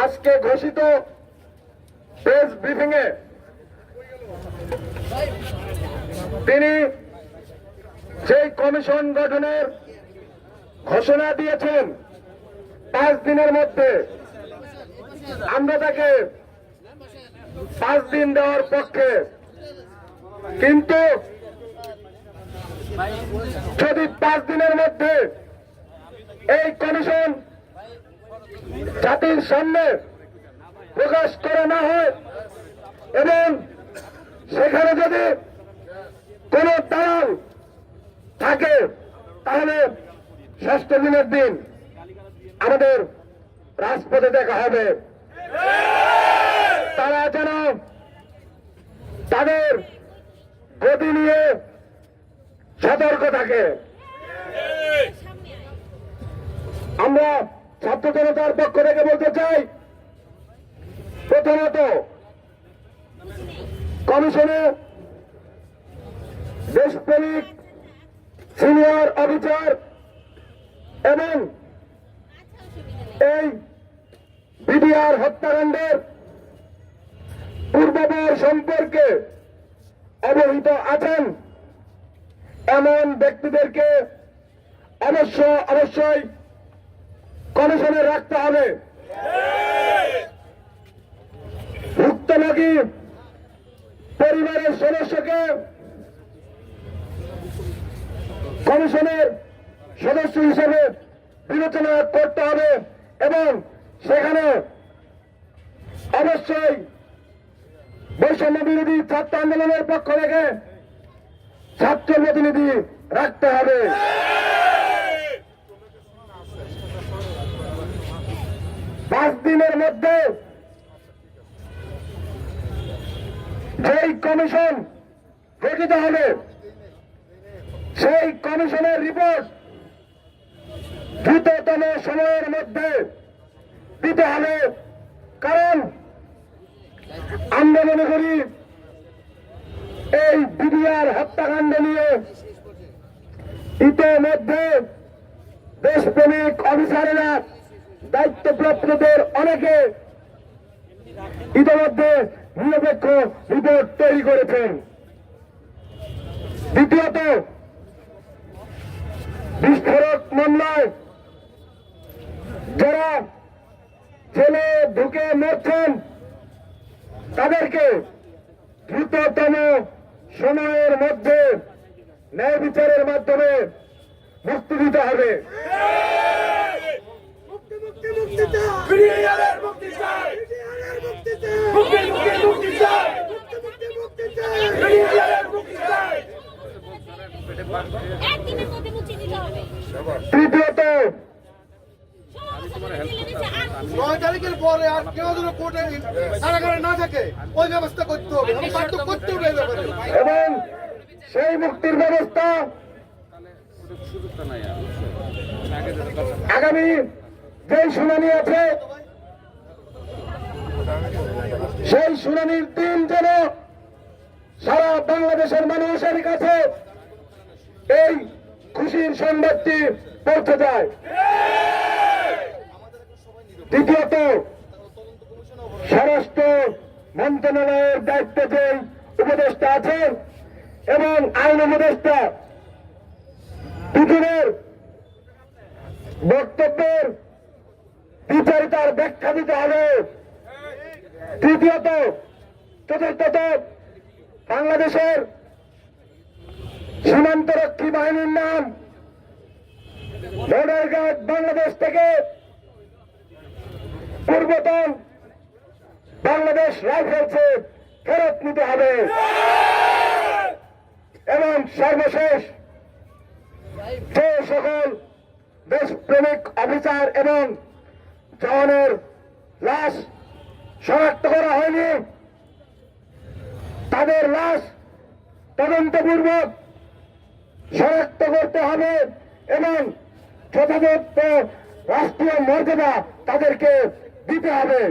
আজকে ঘোষিত press briefing এ তিনি সেই কমিশন গঠনের ঘোষণা দিয়েছেন 5 দিনের মধ্যে। আমরা তাকে 5 দিন দেওয়ার পক্ষে, কিন্তু যদি 5 দিনের মধ্যে এই কমিশন জাতির সামনে প্রকাশ করা না হয় এবং সেখানে যদি কোন দালাল থাকে, তাহলে 6ষ্ঠ দিনের দিন আমাদের রাজপথে দেখা হবে। তারা যেন তাদের গতি নিয়ে সতর্ক থাকে। আমরা ছাত্র জনতার পক্ষ থেকে বলতে চাই, প্রথমত কমিশনে দেশপ্রেমিক সিনিয়র অফিসার এবং এই বিডিআর হত্যাকাণ্ডের পূর্বাপর সম্পর্কে অবহিত আছেন এমন ব্যক্তিদেরকে অবশ্যই কমিশনে রাখতে হবে। ভুক্তভোগী পরিবারের সদস্যকে কমিশনের সদস্য হিসেবে বিবেচনা করতে হবে এবং সেখানে অবশ্যই বৈষম্য বিরোধী ছাত্র আন্দোলনের পক্ষ থেকে ছাত্র প্রতিনিধি রাখতে হবে। পাঁচ দিনের মধ্যে যেই কমিশন গঠিত হবে সেই কমিশনের রিপোর্ট দ্রুততম সময়ের মধ্যে দিতে হবে। কারণ আমরা মনে করি এই বিডিআর হত্যাকাণ্ড নিয়ে ইতিমধ্যে দেশপ্রেমিক অফিসারেরা দায়িত্বপ্রাপ্তদের অনেকে ইতিমধ্যে নিরপেক্ষ রিপোর্ট তৈরি করেছেন। দ্বিতীয়ত, বিস্ফোরক মামলায় যারা জেলে ঢুকে মরছেন তাদেরকে দ্রুততম সময়ের মধ্যে ন্যায় বিচারের মাধ্যমে মুক্তি দিতে হবে। তৃতীয়ত, 9 তারিখের পরে আর কেউ যেন কোর্টে কারাগারে না থাকে ওই ব্যবস্থা করতে হবে, করতে হবে এবং সেই মুক্তির ব্যবস্থা আগামী যে শুনানি আছে সেই শুনানির দিন যেন সারা বাংলাদেশের মানুষের কাছে এই খুশির সংবাদটি পৌঁছে যায়। তৃতীয়ত, স্বরাষ্ট্র মন্ত্রণালয়ের দায়িত্বে যে উপদেষ্টা আছেন এবং আইন উপদেষ্টা দুজনের বক্তব্যের বিচারিতার ব্যাখ্যা দিতে হবে। তৃতীয়ত, চতুর্থত, বাংলাদেশের সীমান্তরক্ষী বাহিনীর নাম বর্ডার গার্ড বাংলাদেশ থেকে পূর্বতন বাংলাদেশ রাইফেলসে ফেরত নিতে হবে। এবং সর্বশেষ, যে সকল দেশপ্রেমিক অফিসার এবং জওয়ানের লাশ শনাক্ত করা হয়নি তাদের লাশ তদন্তপূর্বক শনাক্ত করতে হবে এবং যথাযথ রাষ্ট্রীয় মর্যাদা তাদেরকে দিতে হবে।